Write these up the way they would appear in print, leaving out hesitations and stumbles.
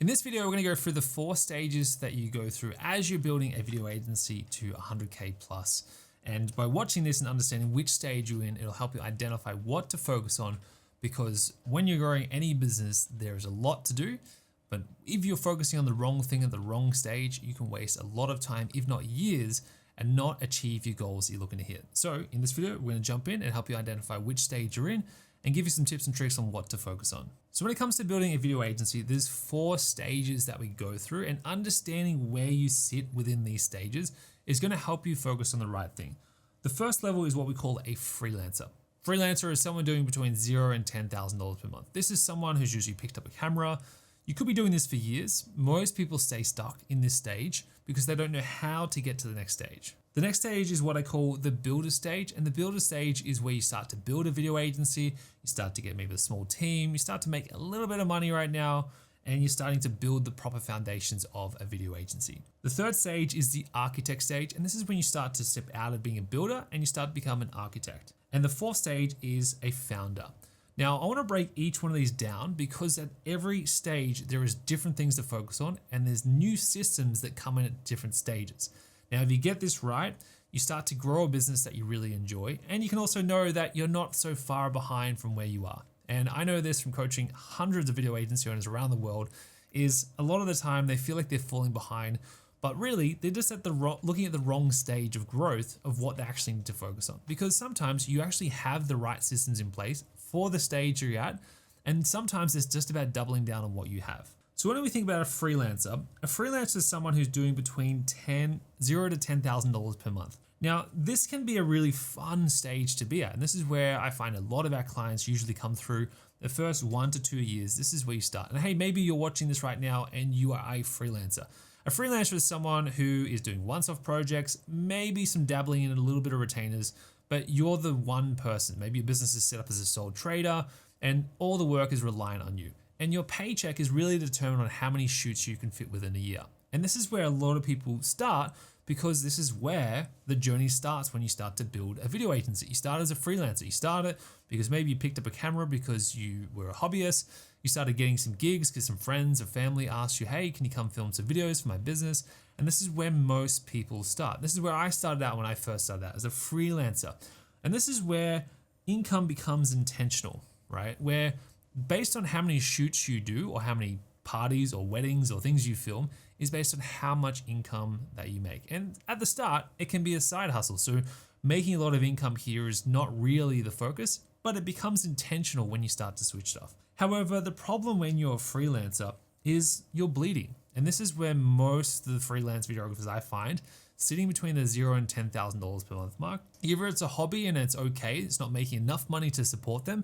In this video, we're gonna go through the 4 stages that you go through as you're building a video agency to 100K plus. And by watching this and understanding which stage you're in, it'll help you identify what to focus on, because when you're growing any business, there's a lot to do. But if you're focusing on the wrong thing at the wrong stage, you can waste a lot of time, if not years, and not achieve your goals that you're looking to hit. So in this video, we're gonna jump in and help you identify which stage you're in and give you some tips and tricks on what to focus on. So when it comes to building a video agency, there's 4 stages that we go through, and understanding where you sit within these stages is gonna help you focus on the right thing. The first level is what we call a freelancer. Freelancer is someone doing between $0 and $10,000 per month. This is someone who's usually picked up a camera. You could be doing this for years. Most people stay stuck in this stage because they don't know how to get to the next stage. The next stage is what I call the builder stage. And the builder stage is where you start to build a video agency. You start to get maybe a small team. You start to make a little bit of money right now, and you're starting to build the proper foundations of a video agency. The third stage is the architect stage. And this is when you start to step out of being a builder and you start to become an architect. And the 4th stage is a founder. Now, I want to break each one of these down because at every stage, there is different things to focus on, and there's new systems that come in at different stages. Now, if you get this right, you start to grow a business that you really enjoy, and you can also know that you're not so far behind from where you are. And I know this from coaching hundreds of video agency owners around the world, is a lot of the time they feel like they're falling behind, but really they're just looking at the wrong stage of growth of what they actually need to focus on. Because sometimes you actually have the right systems in place for the stage you're at, and sometimes it's just about doubling down on what you have. So when we think about a freelancer is someone who's doing between $0 to $10,000 per month. Now, this can be a really fun stage to be at, and this is where I find a lot of our clients usually come through the first 1 to 2 years. This is where you start. And hey, maybe you're watching this right now and you are a freelancer. A freelancer is someone who is doing once-off projects, maybe some dabbling in a little bit of retainers, but you're the one person. Maybe your business is set up as a sole trader and all the work is reliant on you. And your paycheck is really determined on how many shoots you can fit within a year. And this is where a lot of people start, because this is where the journey starts when you start to build a video agency. You start as a freelancer. You start it because maybe you picked up a camera because you were a hobbyist. You started getting some gigs because some friends or family asked you, hey, can you come film some videos for my business? And this is where most people start. This is where I started out when I first started out as a freelancer. And this is where income becomes intentional, right? Where based on how many shoots you do or how many parties or weddings or things you film is based on how much income that you make. And at the start, it can be a side hustle. So making a lot of income here is not really the focus, but it becomes intentional when you start to switch stuff. However, the problem when you're a freelancer is you're bleeding. And this is where most of the freelance videographers I find sitting between the $0 and $10,000 per month mark. Either it's a hobby and it's okay, it's not making enough money to support them,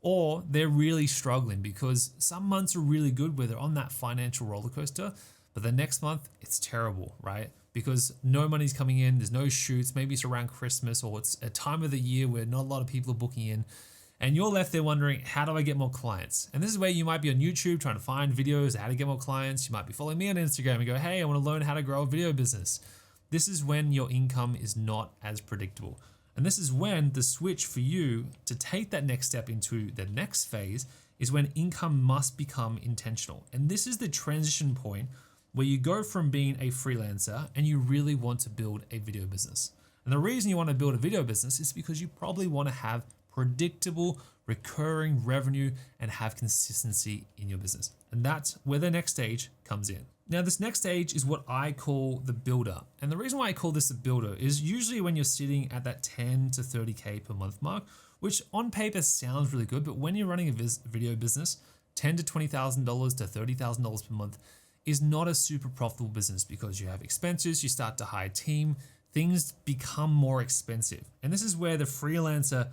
or they're really struggling because some months are really good where they're on that financial roller coaster, but the next month it's terrible, right? Because no money's coming in, there's no shoots, maybe it's around Christmas or it's a time of the year where not a lot of people are booking in, and you're left there wondering, how do I get more clients? And this is where you might be on YouTube trying to find videos, how to get more clients. You might be following me on Instagram and go, hey, I want to learn how to grow a video business. This is when your income is not as predictable. And this is when the switch for you to take that next step into the next phase is when income must become intentional. And this is the transition point where you go from being a freelancer and you really want to build a video business. And the reason you want to build a video business is because you probably want to have predictable, recurring revenue and have consistency in your business. And that's where the next stage comes in. Now, this next stage is what I call the builder. And the reason why I call this the builder is usually when you're sitting at that 10 to 30K per month mark, which on paper sounds really good, but when you're running a video business, $10,000 to $20,000 to $30,000 per month is not a super profitable business because you have expenses, you start to hire a team, things become more expensive. And this is where the freelancer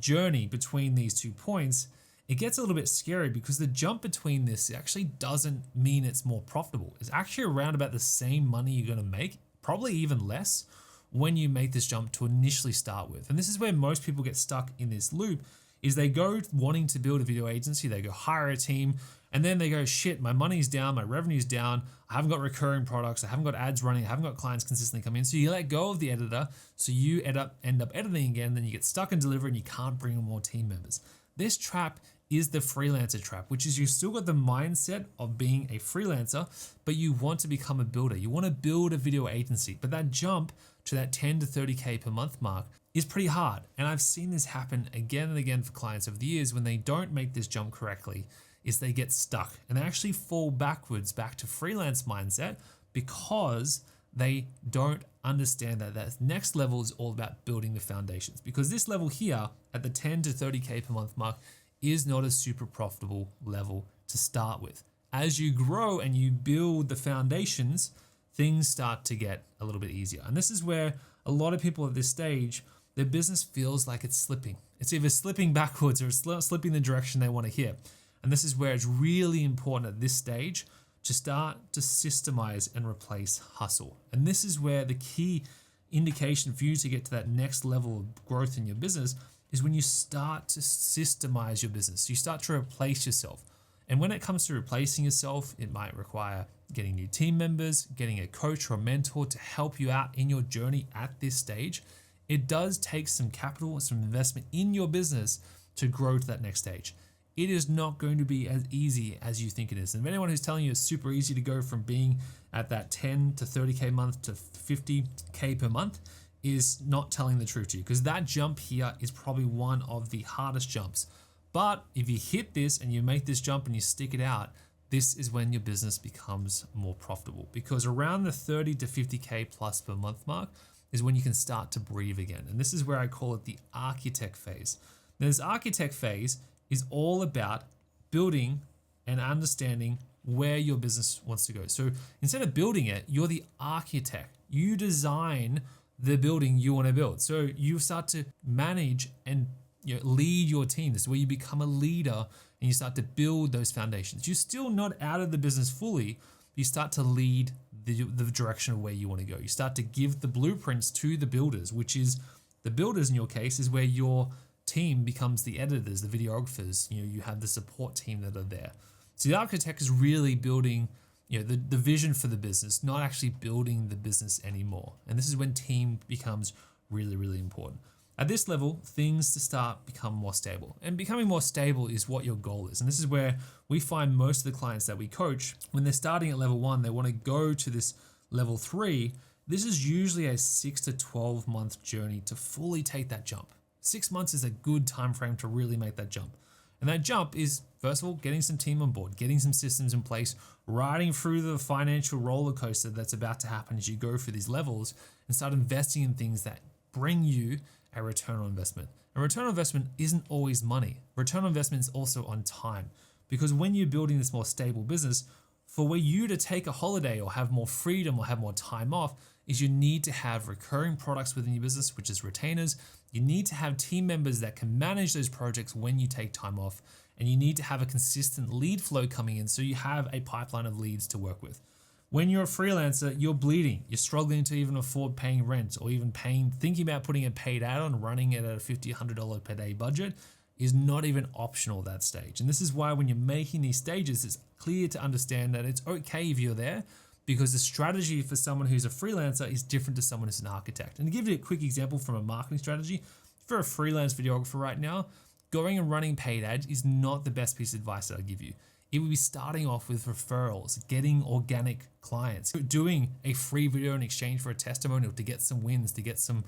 journey between these 2 points, it gets a little bit scary because the jump between this actually doesn't mean it's more profitable. It's actually around about the same money you're gonna make, probably even less when you make this jump to initially start with. And this is where most people get stuck in this loop, is they go wanting to build a video agency, they go hire a team, and then they go, shit, my money's down, my revenue's down, I haven't got recurring products, I haven't got ads running, I haven't got clients consistently coming in. So you let go of the editor, so you end up editing again, then you get stuck in delivery and you can't bring in more team members. This trap is the freelancer trap, which is you still got the mindset of being a freelancer, but you want to become a builder. You want to build a video agency, but that jump to that 10 to 30K per month mark is pretty hard. And I've seen this happen again and again for clients over the years when they don't make this jump correctly, is they get stuck and they actually fall backwards back to freelance mindset because they don't understand that that next level is all about building the foundations. Because this level here at the 10 to 30K per month mark is not a super profitable level to start with. As you grow and you build the foundations, things start to get a little bit easier. And this is where a lot of people at this stage, their business feels like it's slipping. It's either slipping backwards or slipping the direction they want to hear. And this is where it's really important at this stage to start to systemize and replace hustle. And this is where the key indication for you to get to that next level of growth in your business is when you start to systemize your business. You start to replace yourself. And when it comes to replacing yourself, it might require getting new team members, getting a coach or a mentor to help you out in your journey at this stage. It does take some capital, some investment in your business to grow to that next stage. It is not going to be as easy as you think it is. And anyone who's telling you it's super easy to go from being at that 10 to 30K month to 50K per month is not telling the truth to you, because that jump here is probably one of the hardest jumps. But if you hit this and you make this jump and you stick it out, this is when your business becomes more profitable, because around the 30 to 50K plus per month mark is when you can start to breathe again. And this is where I call it the architect phase. Now, this architect phase is all about building and understanding where your business wants to go. So instead of building it, you're the architect. You design the building you want to build. So you start to manage and lead your team. This is where you become a leader and you start to build those foundations. You're still not out of the business fully, but you start to lead the direction of where you want to go. You start to give the blueprints to the builders, which is the builders in your case is where your team becomes the editors, the videographers. You have the support team that are there. So the architect is really building the vision for the business, not actually building the business anymore. And this is when team becomes really, really important. At this level, things to start become more stable. And becoming more stable is what your goal is. And this is where we find most of the clients that we coach, when they're starting at level 1, they want to go to this level 3. This is usually a 6 to 12 month journey to fully take that jump. 6 months is a good time frame to really make that jump. And that jump is, first of all, getting some team on board, getting some systems in place, riding through the financial roller coaster that's about to happen as you go through these levels, and start investing in things that bring you a return on investment. And return on investment isn't always money. Return on investment is also on time. Because when you're building this more stable business, for where you to take a holiday or have more freedom or have more time off, is you need to have recurring products within your business, which is retainers. You need to have team members that can manage those projects when you take time off. And you need to have a consistent lead flow coming in so you have a pipeline of leads to work with. When you're a freelancer, you're bleeding. You're struggling to even afford paying rent or even thinking about putting a paid ad on, running it at a $50, $100 per day budget is not even optional at that stage. And this is why when you're making these stages, it's clear to understand that it's okay if you're there, because the strategy for someone who's a freelancer is different to someone who's an architect. And to give you a quick example from a marketing strategy, if you're a freelance videographer right now, going and running paid ads is not the best piece of advice that I'd give you. It would be starting off with referrals, getting organic clients, doing a free video in exchange for a testimonial to get some wins, to get some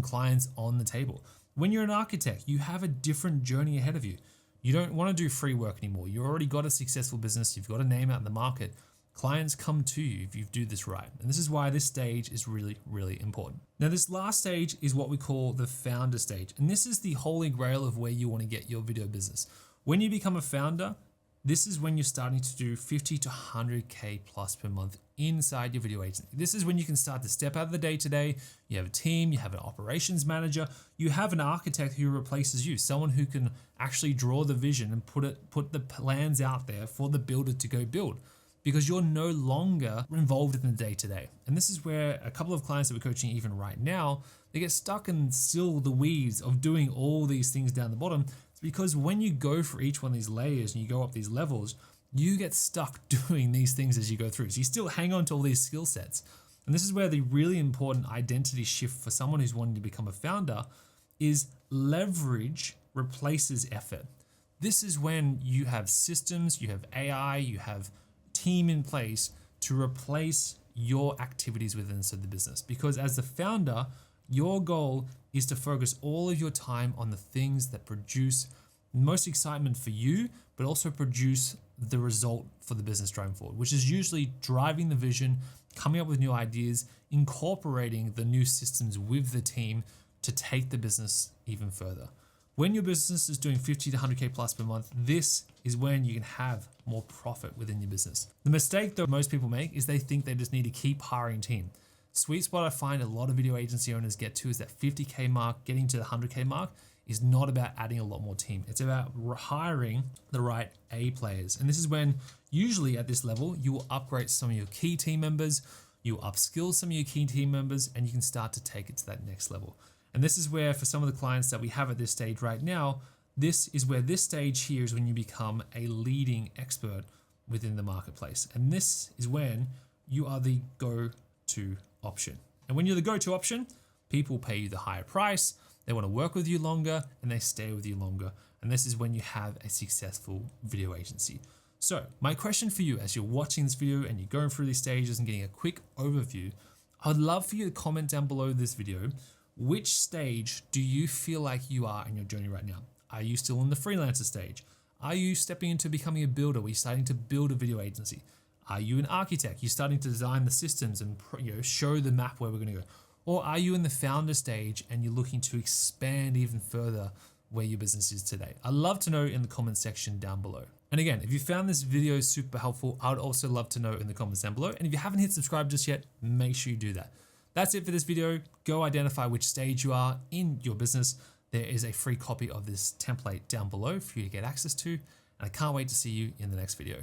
clients on the table. When you're an architect, you have a different journey ahead of you. You don't want to do free work anymore. You've already got a successful business. You've got a name out in the market. Clients come to you if you do this right. And this is why this stage is really, really important. Now, this last stage is what we call the founder stage. And this is the holy grail of where you want to get your video business. When you become a founder, this is when you're starting to do 50 to 100K plus per month inside your video agency. This is when you can start to step out of the day-to-day. You have a team, you have an operations manager, you have an architect who replaces you, someone who can actually draw the vision and put the plans out there for the builder to go build, because you're no longer involved in the day-to-day. And this is where a couple of clients that we're coaching even right now, they get stuck in still the weeds of doing all these things down the bottom. It's because when you go for each one of these layers and you go up these levels, you get stuck doing these things as you go through. So you still hang on to all these skill sets. And this is where the really important identity shift for someone who's wanting to become a founder is leverage replaces effort. This is when you have systems, you have AI, you have team in place to replace your activities within the business. Because as the founder, your goal is to focus all of your time on the things that produce most excitement for you, but also produce the result for the business driving forward, which is usually driving the vision, coming up with new ideas, incorporating the new systems with the team to take the business even further. When your business is doing 50 to 100K plus per month, this is when you can have more profit within your business. The mistake that most people make is they think they just need to keep hiring team. Sweet spot I find a lot of video agency owners get to is that 50K mark, getting to the 100K mark is not about adding a lot more team. It's about hiring the right A players. And this is when usually at this level, you will upgrade some of your key team members, you will upskill some of your key team members, and you can start to take it to that next level. And this is where for some of the clients that we have at this stage right now, this is where this stage here is when you become a leading expert within the marketplace. And this is when you are the go-to option. And when you're the go-to option, people pay you the higher price, they want to work with you longer, and they stay with you longer. And this is when you have a successful video agency. So my question for you as you're watching this video and you're going through these stages and getting a quick overview, I'd love for you to comment down below this video, which stage do you feel like you are in your journey right now? Are you still in the freelancer stage? Are you stepping into becoming a builder? Are you starting to build a video agency? Are you an architect? You're starting to design the systems and show the map where we're going to go. Or are you in the founder stage and you're looking to expand even further where your business is today? I'd love to know in the comment section down below. And again, if you found this video super helpful, I would also love to know in the comments down below. And if you haven't hit subscribe just yet, make sure you do that. That's it for this video. Go identify which stage you are in your business. There is a free copy of this template down below for you to get access to. And I can't wait to see you in the next video.